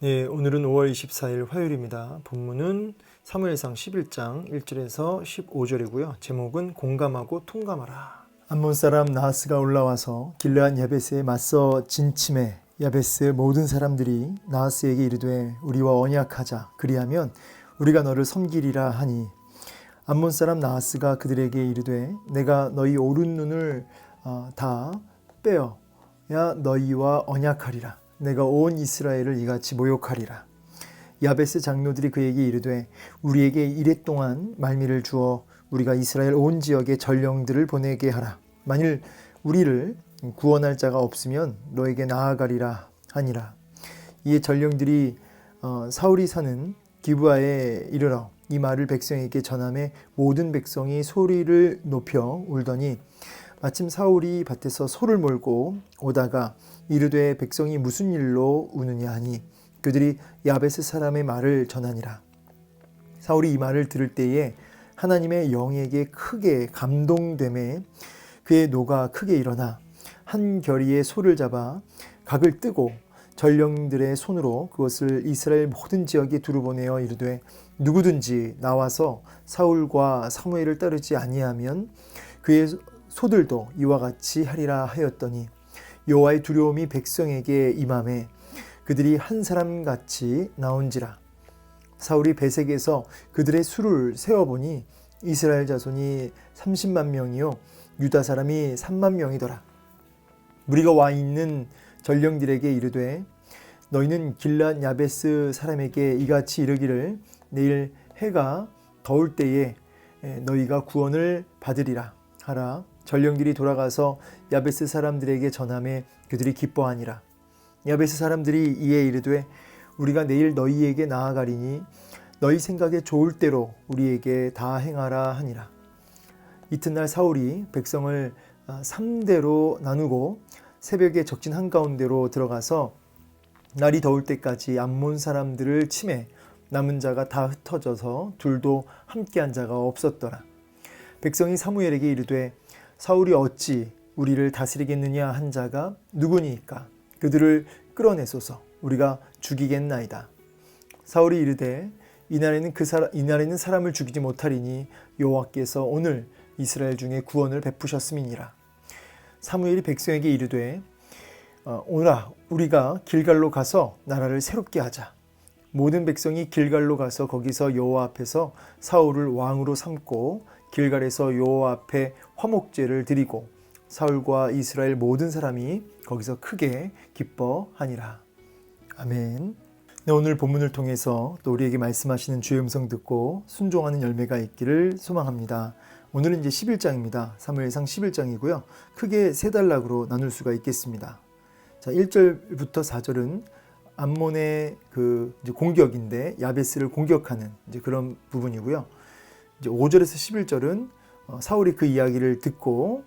네, 오늘은 5월 24일 화요일입니다. 본문은 사무엘상 11장 1절에서 15절이고요. 제목은 공감하고 통감하라. 암몬 사람 나하스가 올라와서 길르앗 야베스에 맞서 진침해 야베스 모든 사람들이 나하스에게 이르되 우리와 언약하자. 그리하면 우리가 너를 섬기리라 하니 암몬 사람 나하스가 그들에게 이르되 내가 너희 오른 눈을 다 빼어야 너희와 언약하리라. 내가 온 이스라엘을 이같이 모욕하리라. 야베스 장로들이 그에게 이르되 우리에게 이랫동안 말미를 주어 우리가 이스라엘 온 지역에 전령들을 보내게 하라. 만일 우리를 구원할 자가 없으면 너에게 나아가리라 하니라. 이에 전령들이 사울이 사는 기브아에 이르러 이 말을 백성에게 전하매 모든 백성이 소리를 높여 울더니 마침 사울이 밭에서 소를 몰고 오다가 이르되 백성이 무슨 일로 우느냐 하니 그들이 야베스 사람의 말을 전하니라. 사울이 이 말을 들을 때에 하나님의 영에게 크게 감동되매 그의 노가 크게 일어나 한 결의의 소를 잡아 각을 뜨고 전령들의 손으로 그것을 이스라엘 모든 지역에 두루 보내어 이르되 누구든지 나와서 사울과 사무엘을 따르지 아니하면 그의 소들도 이와 같이 하리라 하였더니 여호와의 두려움이 백성에게 임하매 그들이 한 사람같이 나온지라. 사울이 베색에서 그들의 수를 세어보니 이스라엘 자손이 30만 명이요 유다 사람이 3만 명이더라. 무리가 와 있는 전령들에게 이르되 너희는 길르앗 야베스 사람에게 이같이 이르기를 내일 해가 더울 때에 너희가 구원을 받으리라 하라. 전령들이 돌아가서 야베스 사람들에게 전하매 그들이 기뻐하니라. 야베스 사람들이 이에 이르되 우리가 내일 너희에게 나아가리니 너희 생각에 좋을 대로 우리에게 다 행하라 하니라. 이튿날 사울이 백성을 3대로 나누고 새벽에 적진 한가운데로 들어가서 날이 더울 때까지 암몬 사람들을 치매 남은 자가 다 흩어져서 둘도 함께한 자가 없었더라. 백성이 사무엘에게 이르되 사울이 어찌 우리를 다스리겠느냐 한 자가 누구니까 그들을 끌어내소서 우리가 죽이겠나이다. 사울이 이르되 이날에는 사람을 죽이지 못하리니 여호와께서 오늘 이스라엘 중에 구원을 베푸셨음이니라. 사무엘이 백성에게 이르되 오라 우리가 길갈로 가서 나라를 새롭게 하자. 모든 백성이 길갈로 가서 거기서 여호와 앞에서 사울을 왕으로 삼고 길갈에서 여호와 앞에 화목제를 드리고 사울과 이스라엘 모든 사람이 거기서 크게 기뻐하니라. 아멘. 네, 오늘 본문을 통해서 또 우리에게 말씀하시는 주의 음성 듣고 순종하는 열매가 있기를 소망합니다. 오늘은 이제 11장입니다. 사무엘상 11장이고요. 크게 세 단락으로 나눌 수가 있겠습니다. 자, 1절부터 4절은 암몬의 이제 공격인데 야베스를 공격하는 이제 그런 부분이고요. 이제 5절에서 11절은 사울이 그 이야기를 듣고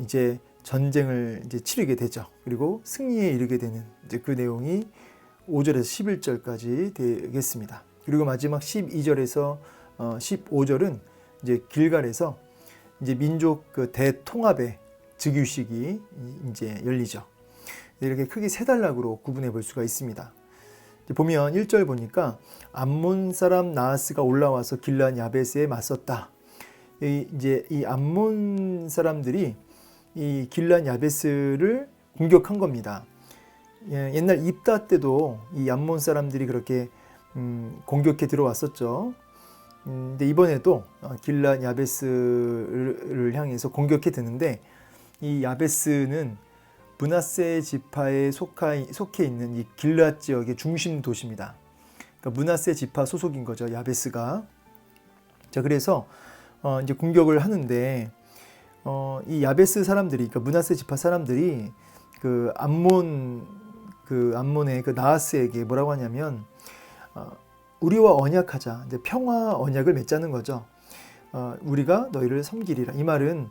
이제 전쟁을 이제 치르게 되죠. 그리고 승리에 이르게 되는 이제 그 내용이 5절에서 11절까지 되겠습니다. 그리고 마지막 12절에서 15절은 이제 길갈에서 이제 민족 대통합의 즉위식이 이제 열리죠. 이렇게 크게 세 단락으로 구분해 볼 수가 있습니다. 보면 1절 보니까 암몬 사람 나하스가 올라와서 길르앗 야베스에 맞섰다. 이제 이 암몬 사람들이 이 길르앗 야베스를 공격한 겁니다. 옛날 입다 때도 이 암몬 사람들이 그렇게 공격해 들어왔었죠. 근데 이번에도 길르앗 야베스를 향해서 공격해 드는데 이 야베스는 므낫세 지파에 속해 있는 이 길르앗 지역의 중심 도시입니다. 그러니까 므낫세 지파 소속인 거죠, 야베스가. 자, 그래서 이제 공격을 하는데 이 야베스 사람들이, 그러니까 므낫세 지파 사람들이 암몬의 나하스에게 뭐라고 하냐면 우리와 언약하자, 이제 평화 언약을 맺자는 거죠. 우리가 너희를 섬기리라. 이 말은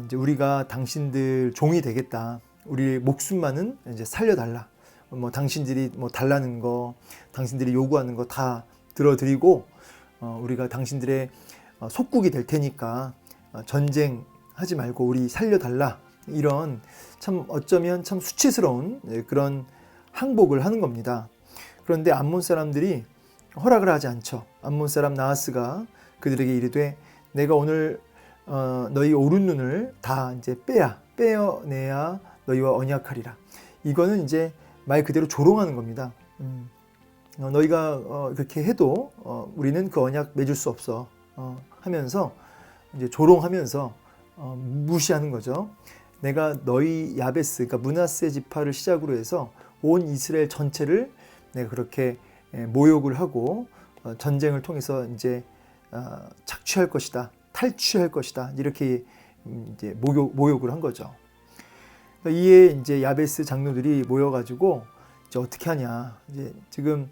이제 우리가 당신들 종이 되겠다. 우리 목숨만은 이제 살려달라. 당신들이 달라는 거, 당신들이 요구하는 거 다 들어드리고 우리가 당신들의 속국이 될 테니까 전쟁하지 말고 우리 살려달라. 이런 참 어쩌면 참 수치스러운 그런 항복을 하는 겁니다. 그런데 암몬 사람들이 허락을 하지 않죠. 암몬 사람 나하스가 그들에게 이르되 내가 오늘 너희 오른 눈을 다 이제 빼어내야 너희와 언약하리라. 이거는 이제 말 그대로 조롱하는 겁니다. 너희가 그렇게 해도 우리는 그 언약 맺을 수 없어 하면서 이제 조롱하면서 무시하는 거죠. 내가 너희 야베스, 그러니까 므낫세 지파를 시작으로 해서 온 이스라엘 전체를 내가 그렇게 모욕을 하고 전쟁을 통해서 이제 착취할 것이다, 탈취할 것이다, 이렇게 이제 모욕을 한 거죠. 이에 이제 야베스 장로들이 모여가지고 이제 어떻게 하냐, 이제 지금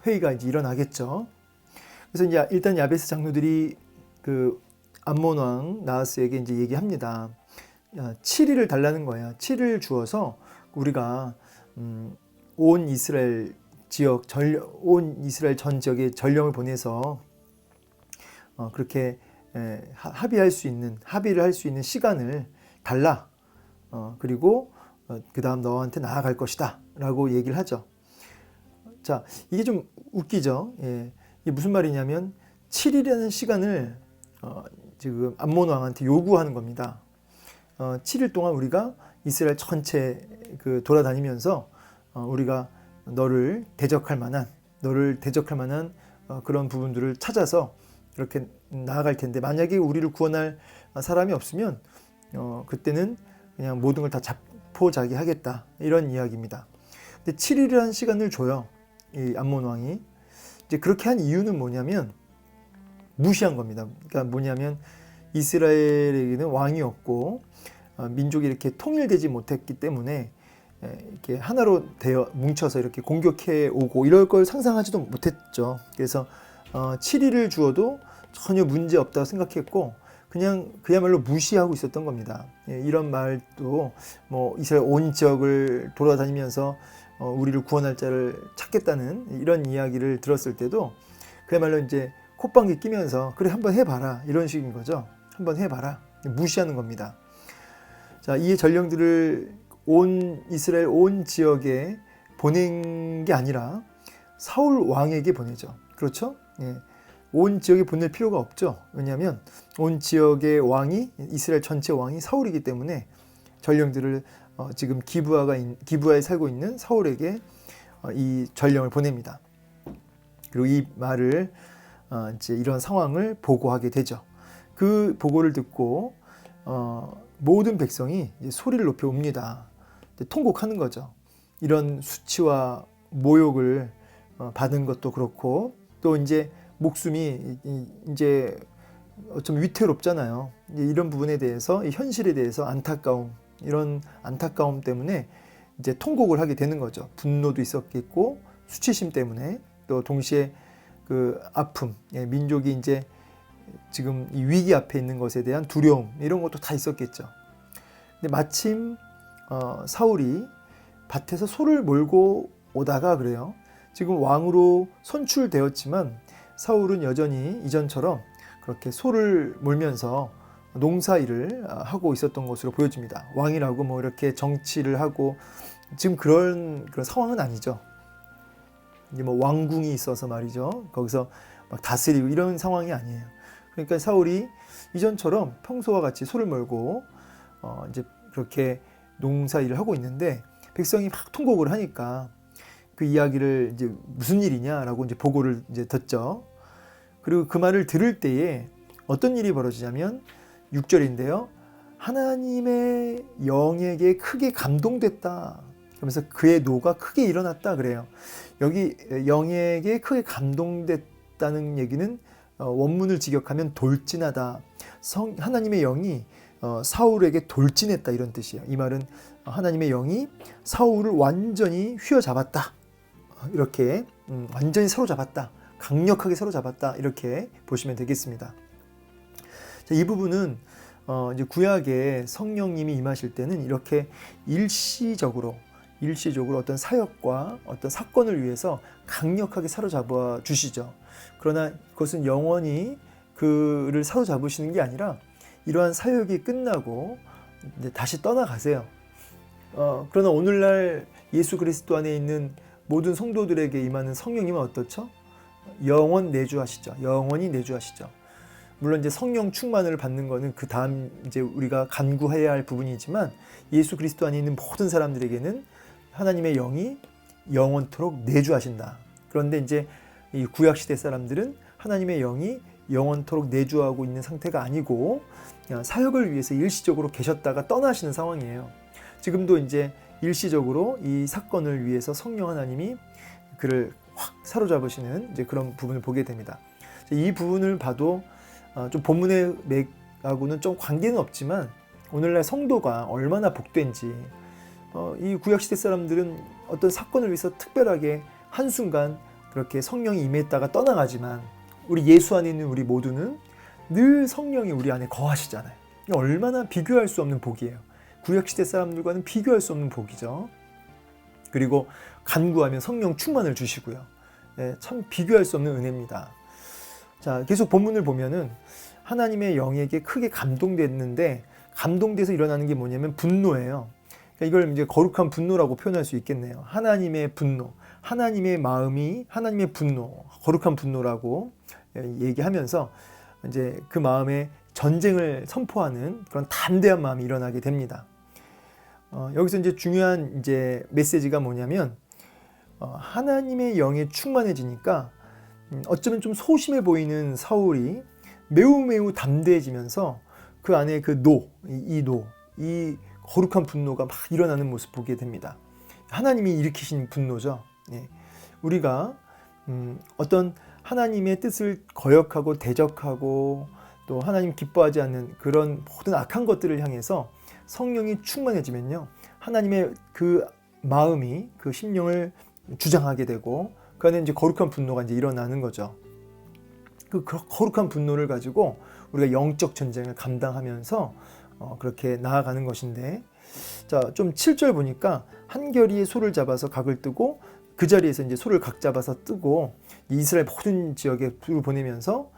회의가 이제 일어나겠죠. 그래서 이제 일단 야베스 장로들이 그 암몬 왕 나하스에게 이제 얘기합니다. 7일을 달라는 거예요. 7일 주어서 우리가 온 이스라엘 지역 온 이스라엘 전 지역에 전령을 보내서 그렇게 합의를 할 수 있는 시간을 달라. 그리고 그 다음 너한테 나아갈 것이다 라고 얘기를 하죠. 자, 이게 좀 웃기죠. 예. 이게 무슨 말이냐면 7일이라는 시간을 지금 암몬 왕한테 요구하는 겁니다. 7일 동안 우리가 이스라엘 전체 돌아다니면서 우리가 너를 대적할 만한 그런 부분들을 찾아서 이렇게 나아갈 텐데, 만약에 우리를 구원할 사람이 없으면 그때는 그냥 모든 걸 다 자포자기하겠다, 이런 이야기입니다. 근데 7일이라는 시간을 줘요, 이 암몬 왕이. 이제 그렇게 한 이유는 뭐냐면 무시한 겁니다. 그러니까 뭐냐면 이스라엘에게는 왕이 없고 민족이 이렇게 통일되지 못했기 때문에 이렇게 하나로 되어 뭉쳐서 이렇게 공격해 오고 이럴 걸 상상하지도 못했죠. 그래서 7일을 주어도 전혀 문제 없다고 생각했고 그냥 그야말로 무시하고 있었던 겁니다. 이런 말도 뭐 이스라엘 온 지역을 돌아다니면서 우리를 구원할 자를 찾겠다는 이런 이야기를 들었을 때도 그야말로 이제 콧방귀 끼면서 그래 한번 해봐라, 이런 식인 거죠. 한번 해봐라, 무시하는 겁니다. 자, 이 전령들을 온 이스라엘 온 지역에 보낸 게 아니라 사울 왕에게 보내죠. 그렇죠? 예. 온 지역에 보낼 필요가 없죠. 왜냐하면 온 지역의 왕이, 이스라엘 전체 왕이 사울이기 때문에 전령들을 지금 기브아에 살고 있는 사울에게 이 전령을 보냅니다. 그리고 이 말을 이제 이런 상황을 보고하게 되죠. 그 보고를 듣고 모든 백성이 이제 소리를 높여 옵니다. 통곡하는 거죠. 이런 수치와 모욕을 받은 것도 그렇고, 또 이제 목숨이 이제 어쩜 위태롭잖아요. 이런 부분에 대해서, 이 현실에 대해서 이런 안타까움 때문에 이제 통곡을 하게 되는 거죠. 분노도 있었겠고 수치심 때문에, 또 동시에 그 아픔, 민족이 이제 지금 이 위기 앞에 있는 것에 대한 두려움, 이런 것도 다 있었겠죠. 근데 마침 사울이 밭에서 소를 몰고 오다가 그래요. 지금 왕으로 선출되었지만 사울은 여전히 이전처럼 그렇게 소를 몰면서 농사일을 하고 있었던 것으로 보여집니다. 왕이라고 뭐 이렇게 정치를 하고 지금 그런 상황은 아니죠. 이제 뭐 왕궁이 있어서 말이죠. 거기서 막 다스리고 이런 상황이 아니에요. 그러니까 사울이 이전처럼 평소와 같이 소를 몰고 이제 그렇게 농사일을 하고 있는데 백성이 막 통곡을 하니까 그 이야기를 이제 무슨 일이냐라고 이제 보고를 이제 듣죠. 그리고 그 말을 들을 때에 어떤 일이 벌어지냐면 6절인데요. 하나님의 영에게 크게 감동됐다. 그러면서 그의 노가 크게 일어났다 그래요. 여기 영에게 크게 감동됐다는 얘기는 원문을 직역하면 돌진하다. 하나님의 영이 사울에게 돌진했다, 이런 뜻이에요. 이 말은 하나님의 영이 사울을 완전히 휘어잡았다. 이렇게 완전히 사로잡았다. 강력하게 사로잡았다. 이렇게 보시면 되겠습니다. 자, 이 부분은 이제 구약에 성령님이 임하실 때는 이렇게 일시적으로 어떤 사역과 어떤 사건을 위해서 강력하게 사로잡아 주시죠. 그러나 그것은 영원히 그를 사로잡으시는 게 아니라 이러한 사역이 끝나고 이제 다시 떠나가세요. 그러나 오늘날 예수 그리스도 안에 있는 모든 성도들에게 임하는 성령님은 어떻죠? 영원 내주하시죠. 영원히 내주하시죠. 물론 이제 성령 충만을 받는 거는 그 다음 이제 우리가 간구해야 할 부분이지만 예수 그리스도 안에 있는 모든 사람들에게는 하나님의 영이 영원토록 내주하신다. 그런데 이제 이 구약 시대 사람들은 하나님의 영이 영원토록 내주하고 있는 상태가 아니고 사역을 위해서 일시적으로 계셨다가 떠나시는 상황이에요. 지금도 이제 일시적으로 이 사건을 위해서 성령 하나님이 그를 확 사로잡으시는 이제 그런 부분을 보게 됩니다. 이 부분을 봐도 좀 본문의 맥하고는 좀 관계는 없지만 오늘날 성도가 얼마나 복된지, 이 구약시대 사람들은 어떤 사건을 위해서 특별하게 한순간 그렇게 성령이 임했다가 떠나가지만 우리 예수 안에 있는 우리 모두는 늘 성령이 우리 안에 거하시잖아요. 얼마나 비교할 수 없는 복이에요. 구약시대 사람들과는 비교할 수 없는 복이죠. 그리고 간구하면 성령 충만을 주시고요. 참 비교할 수 없는 은혜입니다. 자, 계속 본문을 보면은 하나님의 영에게 크게 감동됐는데 감동돼서 일어나는 게 뭐냐면 분노예요. 그러니까 이걸 이제 거룩한 분노라고 표현할 수 있겠네요. 하나님의 분노, 하나님의 마음이 하나님의 분노, 거룩한 분노라고 얘기하면서 이제 그 마음에 전쟁을 선포하는 그런 담대한 마음이 일어나게 됩니다. 여기서 이제 중요한 이제 메시지가 뭐냐면 하나님의 영에 충만해지니까 어쩌면 좀 소심해 보이는 사울이 매우 담대해지면서 그 안에 그 이 거룩한 분노가 막 일어나는 모습 보게 됩니다. 하나님이 일으키신 분노죠. 우리가 어떤 하나님의 뜻을 거역하고 대적하고 또 하나님 기뻐하지 않는 그런 모든 악한 것들을 향해서 성령이 충만해지면요, 하나님의 그 마음이 그 심령을 주장하게 되고 그 안에 이제 거룩한 분노가 이제 일어나는 거죠. 그 거룩한 분노를 가지고 우리가 영적 전쟁을 감당하면서 그렇게 나아가는 것인데, 자, 좀 7절 보니까 한결이의 소를 잡아서 각을 뜨고 그 자리에서 이제 소를 각 잡아서 뜨고 이스라엘 모든 지역에 불을 보내면서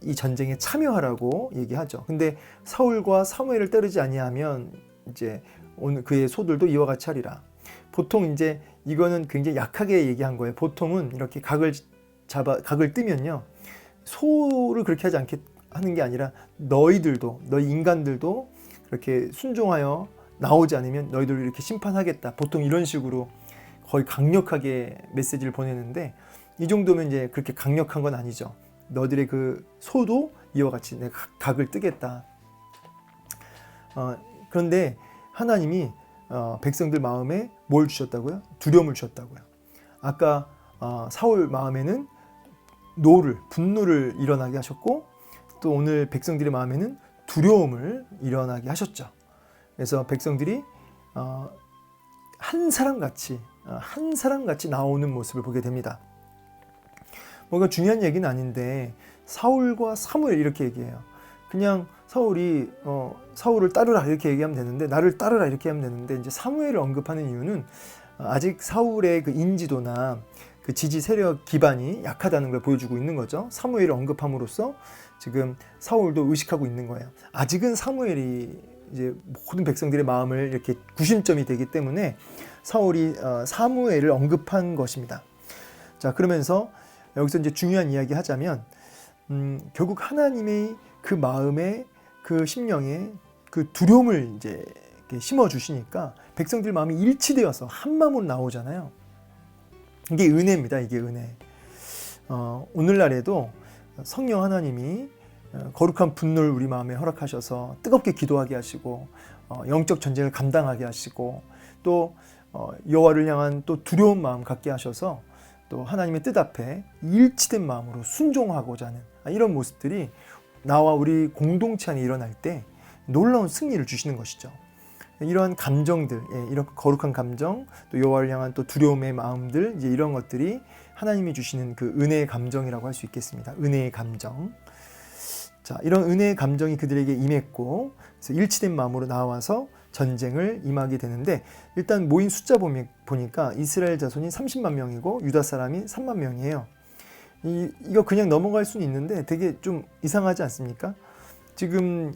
이 전쟁에 참여하라고 얘기하죠. 근데 사울과 사무엘을 따르지 아니하면 이제 오늘 그의 소들도 이와 같이 하리라. 보통 이제 이거는 굉장히 약하게 얘기한 거예요. 보통은 이렇게 각을 뜨면요, 소를 그렇게 하지 않게 하는 게 아니라 너희 인간들도 그렇게 순종하여 나오지 않으면 너희들을 이렇게 심판하겠다. 보통 이런 식으로 거의 강력하게 메시지를 보내는데 이 정도면 이제 그렇게 강력한 건 아니죠. 너희들의 그 소도 이와 같이 내가 각을 뜨겠다. 그런데 하나님이 백성들 마음에 뭘 주셨다고요? 두려움을 주셨다고요. 아까 사울 마음에는 분노를 일어나게 하셨고 또 오늘 백성들의 마음에는 두려움을 일어나게 하셨죠. 그래서 백성들이 한 사람같이 나오는 모습을 보게 됩니다. 뭔가 중요한 얘기는 아닌데 사울과 사무엘 이렇게 얘기해요. 그냥 사울이 사울을 따르라 이렇게 얘기하면 되는데, 나를 따르라 이렇게 하면 되는데, 이제 사무엘을 언급하는 이유는 아직 사울의 그 인지도나 그 지지 세력 기반이 약하다는 걸 보여주고 있는 거죠. 사무엘을 언급함으로써 지금 사울도 의식하고 있는 거예요. 아직은 사무엘이 이제 모든 백성들의 마음을 이렇게 구심점이 되기 때문에 사울이 사무엘을 언급한 것입니다. 자, 그러면서 여기서 이제 중요한 이야기 하자면 결국 하나님의 그 마음에 그 심령에 그 두려움을 이제 심어 주시니까 백성들 마음이 일치되어서 한 마음으로 나오잖아요. 이게 은혜입니다. 이게 은혜. 오늘날에도 성령 하나님이 거룩한 분노를 우리 마음에 허락하셔서 뜨겁게 기도하게 하시고 영적 전쟁을 감당하게 하시고 또 여호와를 향한 또 두려운 마음 갖게 하셔서 또 하나님의 뜻 앞에 일치된 마음으로 순종하고자 하는 이런 모습들이 나와 우리 공동체 안에 일어날 때 놀라운 승리를 주시는 것이죠. 이러한 감정들, 이런 거룩한 감정, 또 여호와를 향한 또 두려움의 마음들, 이제 이런 것들이 하나님이 주시는 그 은혜의 감정이라고 할 수 있겠습니다. 은혜의 감정. 자, 이런 은혜의 감정이 그들에게 임했고, 그래서 일치된 마음으로 나와서 전쟁을 임하게 되는데, 일단 모인 숫자 보니까 이스라엘 자손이 30만 명이고 유다 사람이 3만 명이에요. 이거 그냥 넘어갈 수는 있는데 되게 좀 이상하지 않습니까? 지금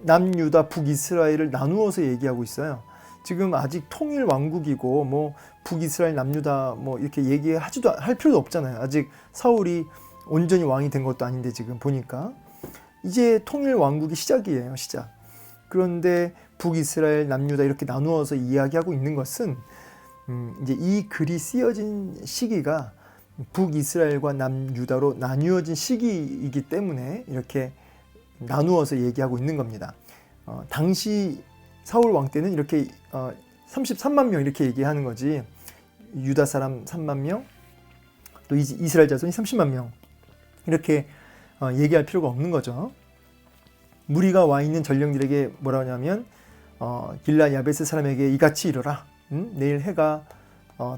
남유다 북이스라엘을 나누어서 얘기하고 있어요. 지금 아직 통일 왕국이고 뭐 북이스라엘 남유다 뭐 이렇게 얘기하지도 할 필요도 없잖아요. 아직 사울이 온전히 왕이 된 것도 아닌데 지금 보니까 이제 통일 왕국이 시작이에요. 시작. 그런데 북이스라엘 남유다 이렇게 나누어서 이야기하고 있는 것은 이제 이 글이 쓰여진 시기가 북이스라엘과 남유다로 나뉘어진 시기이기 때문에 이렇게 나누어서 얘기하고 있는 겁니다. 당시 사울 왕 때는 이렇게 33만 명 이렇게 얘기하는 거지, 유다 사람 3만 명, 또 이스라엘 자손이 30만 명 이렇게 얘기할 필요가 없는 거죠. 무리가 와 있는 전령들에게 뭐라 하냐면 길라 야베스 사람에게 이같이 이르라. 내일 해가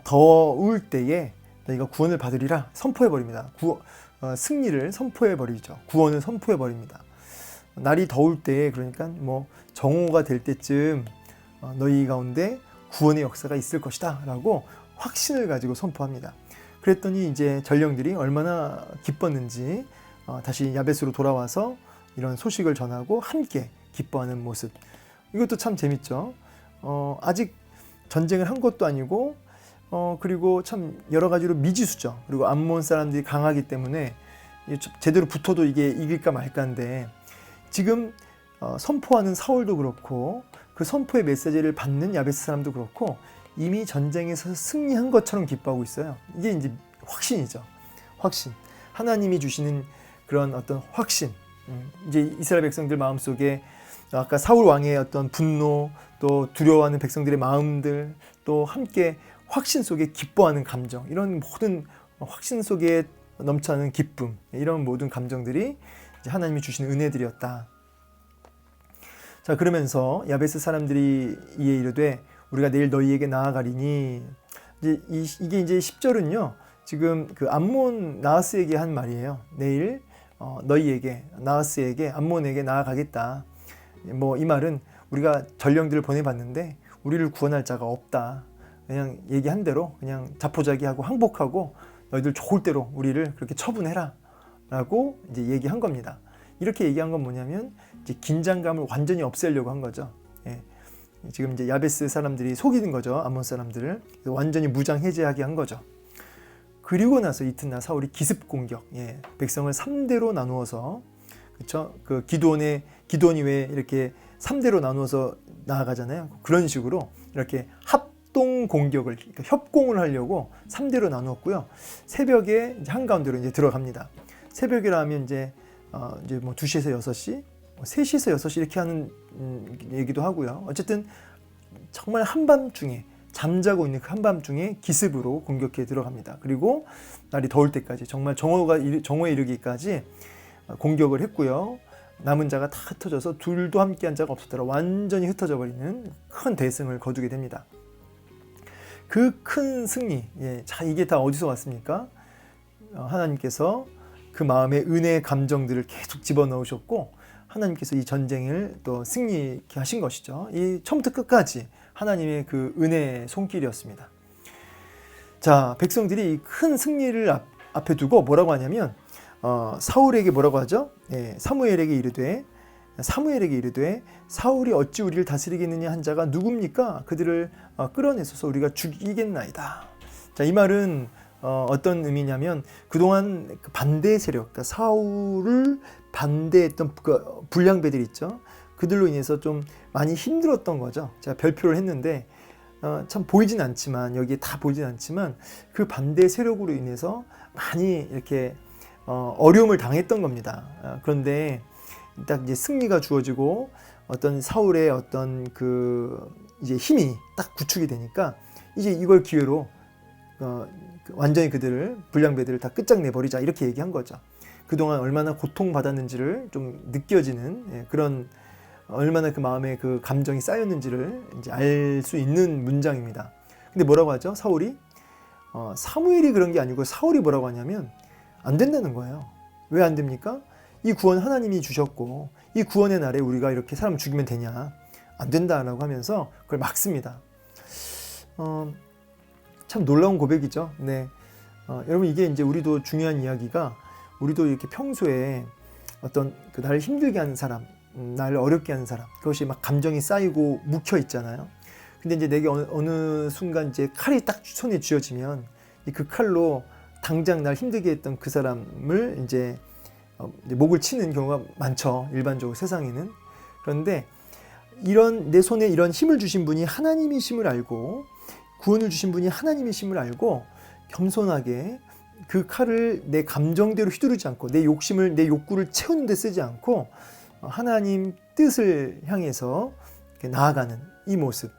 더울 때에 너희가 구원을 받으리라 선포해 버립니다. 승리를 선포해 버리죠. 구원을 선포해 버립니다. 날이 더울 때에, 그러니까 뭐 정오가 될 때쯤 너희 가운데 구원의 역사가 있을 것이다 라고 확신을 가지고 선포합니다. 그랬더니 이제 전령들이 얼마나 기뻤는지 다시 야베스로 돌아와서 이런 소식을 전하고 함께 기뻐하는 모습, 이것도 참 재밌죠. 아직 전쟁을 한 것도 아니고 그리고 참 여러 가지로 미지수죠. 그리고 암몬 사람들이 강하기 때문에 제대로 붙어도 이게 이길까 말까인데, 지금 선포하는 사울도 그렇고 그 선포의 메시지를 받는 야베스 사람도 그렇고 이미 전쟁에서 승리한 것처럼 기뻐하고 있어요. 이게 이제 확신이죠. 확신. 하나님이 주시는 그런 어떤 확신. 이제 이스라엘 백성들 마음속에 아까 사울 왕의 어떤 분노, 또 두려워하는 백성들의 마음들, 또 함께 확신 속에 기뻐하는 감정, 이런 모든 확신 속에 넘쳐나는 기쁨, 이런 모든 감정들이 이제 하나님이 주시는 은혜들이었다. 자, 그러면서 야베스 사람들이 이에 이르되 우리가 내일 너희에게 나아가리니, 이게 이제 10절은요 지금 그 암몬 나하스에게 한 말이에요. 내일 너희에게, 나하스에게, 암몬에게 나아가겠다. 뭐 이 말은 우리가 전령들을 보내봤는데 우리를 구원할 자가 없다. 그냥 얘기한 대로 그냥 자포자기하고 항복하고 너희들 좋을 대로 우리를 그렇게 처분해라 라고 이제 얘기한 겁니다. 이렇게 얘기한 건 뭐냐면 이제 긴장감을 완전히 없애려고 한 거죠. 예. 지금 이제 야베스 사람들이 속이는 거죠. 암몬 사람들을 완전히 무장 해제하게 한 거죠. 그리고 나서 이튿날 사울이 기습 공격, 백성을 3대로 나누어서, 그렇죠? 그 기드온이 왜 이렇게 3대로 나누어서 나아가잖아요. 그런 식으로 이렇게 합동 공격을, 그러니까 협공을 하려고 3대로 나누었고요. 새벽에 이제 한가운데로 이제 들어갑니다. 새벽이라 하면 이제 뭐 2시에서 6시, 3시에서 6시 이렇게 하는 얘기도 하고요. 어쨌든 정말 한밤중에, 잠자고 있는 그 한밤중에 기습으로 공격해 들어갑니다. 그리고 날이 더울 때까지, 정말 정오에 이르기까지 공격을 했고요. 남은 자가 다 흩어져서 둘도 함께한 자가 없었더라. 완전히 흩어져 버리는 큰 대승을 거두게 됩니다. 그 큰 승리, 자, 이게 다 어디서 왔습니까? 하나님께서 그 마음의 은혜의 감정들을 계속 집어넣으셨고, 하나님께서 이 전쟁을 또 승리케 하신 것이죠. 이 처음부터 끝까지 하나님의 그 은혜의 손길이었습니다. 자, 백성들이 큰 승리를 앞에 두고 뭐라고 하냐면 사울에게 뭐라고 하죠? 사무엘에게 이르되 사울이 어찌 우리를 다스리겠느냐 한 자가 누굽니까? 그들을 끌어내소서 우리가 죽이겠나이다. 자, 이 말은 어떤 의미냐면 그동안 그 반대 세력, 그러니까 사울을 반대했던 그 불량배들 있죠. 그들로 인해서 좀 많이 힘들었던 거죠. 제가 별표를 했는데 참 보이진 않지만, 여기에 다 보이진 않지만 그 반대 세력으로 인해서 많이 이렇게 어려움을 당했던 겁니다. 그런데 딱 이제 승리가 주어지고 어떤 사울의 어떤 그 이제 힘이 딱 구축이 되니까 이제 이걸 기회로 완전히 그들을, 불량배들을 다 끝장내버리자, 이렇게 얘기한 거죠. 그동안 얼마나 고통받았는지를 좀 느껴지는 그런, 얼마나 그 마음에 그 감정이 쌓였는지를 이제 알 수 있는 문장입니다. 근데 뭐라고 하죠? 사울이? 사무엘이 그런 게 아니고 사울이 뭐라고 하냐면 안 된다는 거예요. 왜 안 됩니까? 이 구원 하나님이 주셨고 이 구원의 날에 우리가 이렇게 사람 죽이면 되냐? 안 된다라고 하면서 그걸 막습니다. 참 놀라운 고백이죠. 네. 여러분, 이게 이제 우리도 중요한 이야기가, 우리도 이렇게 평소에 어떤 그 나를 힘들게 하는 사람, 나를 어렵게 하는 사람, 그것이 막 감정이 쌓이고 묵혀 있잖아요. 근데 이제 내게 어느 순간 이제 칼이 딱 손에 쥐어지면 그 칼로 당장 날 힘들게 했던 그 사람을 이제 목을 치는 경우가 많죠. 일반적으로 세상에는. 그런데 이런 내 손에 이런 힘을 주신 분이 하나님이심을 알고 구원을 주신 분이 하나님이심을 알고 겸손하게 그 칼을 내 감정대로 휘두르지 않고 내 욕심을 내 욕구를 채우는 데 쓰지 않고 하나님 뜻을 향해서 나아가는 이 모습.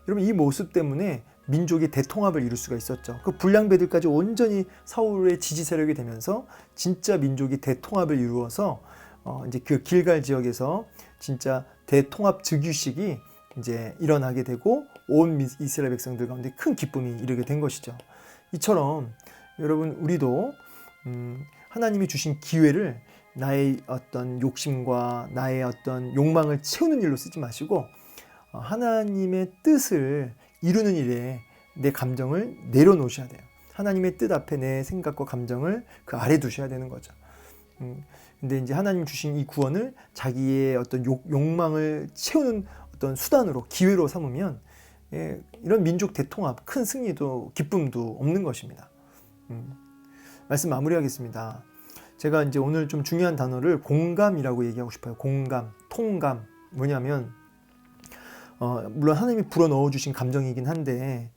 여러분 이 모습 때문에 민족의 대통합을 이룰 수가 있었죠. 그 불량배들까지 온전히 사울의 지지 세력이 되면서 진짜 민족이 대통합을 이루어서 이제 그 길갈 지역에서 진짜 대통합 즉위식이 이제 일어나게 되고 온 이스라엘 백성들 가운데 큰 기쁨이 이르게 된 것이죠. 이처럼 여러분 우리도 하나님이 주신 기회를 나의 어떤 욕심과 나의 어떤 욕망을 채우는 일로 쓰지 마시고 하나님의 뜻을 이루는 일에 내 감정을 내려놓으셔야 돼요. 하나님의 뜻 앞에 내 생각과 감정을 그 아래 두셔야 되는 거죠. 근데 이제 하나님 주신 이 구원을 자기의 어떤 욕망을 채우는 어떤 수단으로 기회로 삼으면 이런 민족 대통합, 큰 승리도 기쁨도 없는 것입니다. 말씀 마무리하겠습니다. 제가 이제 오늘 좀 중요한 단어를 공감이라고 얘기하고 싶어요. 공감, 통감. 뭐냐면 물론 하나님이 불어넣어 주신 감정이긴 한데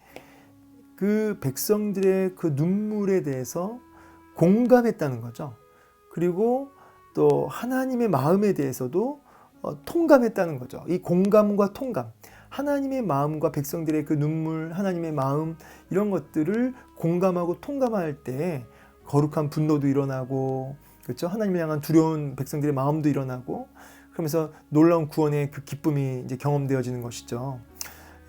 그 백성들의 그 눈물에 대해서 공감했다는 거죠. 그리고 또 하나님의 마음에 대해서도 통감했다는 거죠. 이 공감과 통감, 하나님의 마음과 백성들의 그 눈물, 하나님의 마음 이런 것들을 공감하고 통감할 때 거룩한 분노도 일어나고, 그렇죠? 하나님을 향한 두려운 백성들의 마음도 일어나고, 그러면서 놀라운 구원의 그 기쁨이 이제 경험되어지는 것이죠.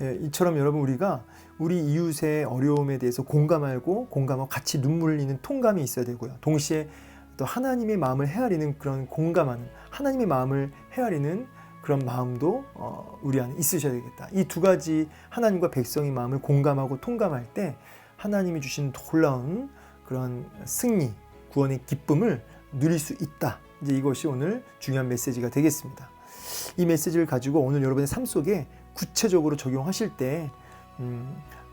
이처럼 여러분 우리가 우리 이웃의 어려움에 대해서 공감하고 같이 눈물을 흘리는 통감이 있어야 되고요. 동시에 또 하나님의 마음을 헤아리는 그런 공감하는, 하나님의 마음을 헤아리는 그런 마음도 우리 안에 있으셔야 되겠다. 이 두 가지 하나님과 백성의 마음을 공감하고 통감할 때 하나님이 주신 놀라운 그런 승리, 구원의 기쁨을 누릴 수 있다. 이제 이것이 오늘 중요한 메시지가 되겠습니다. 이 메시지를 가지고 오늘 여러분의 삶 속에 구체적으로 적용하실 때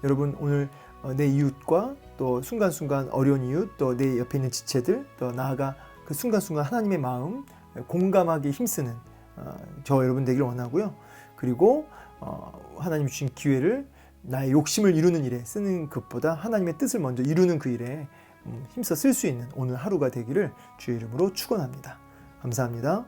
여러분 오늘 내 이웃과 또 순간순간 어려운 이웃, 또 내 옆에 있는 지체들, 또 나아가 그 순간순간 하나님의 마음 공감하기 힘쓰는 저 여러분 되기를 원하고요. 그리고 하나님 주신 기회를 나의 욕심을 이루는 일에 쓰는 것보다 하나님의 뜻을 먼저 이루는 그 일에 힘써 쓸 수 있는 오늘 하루가 되기를 주의 이름으로 축원합니다. 감사합니다.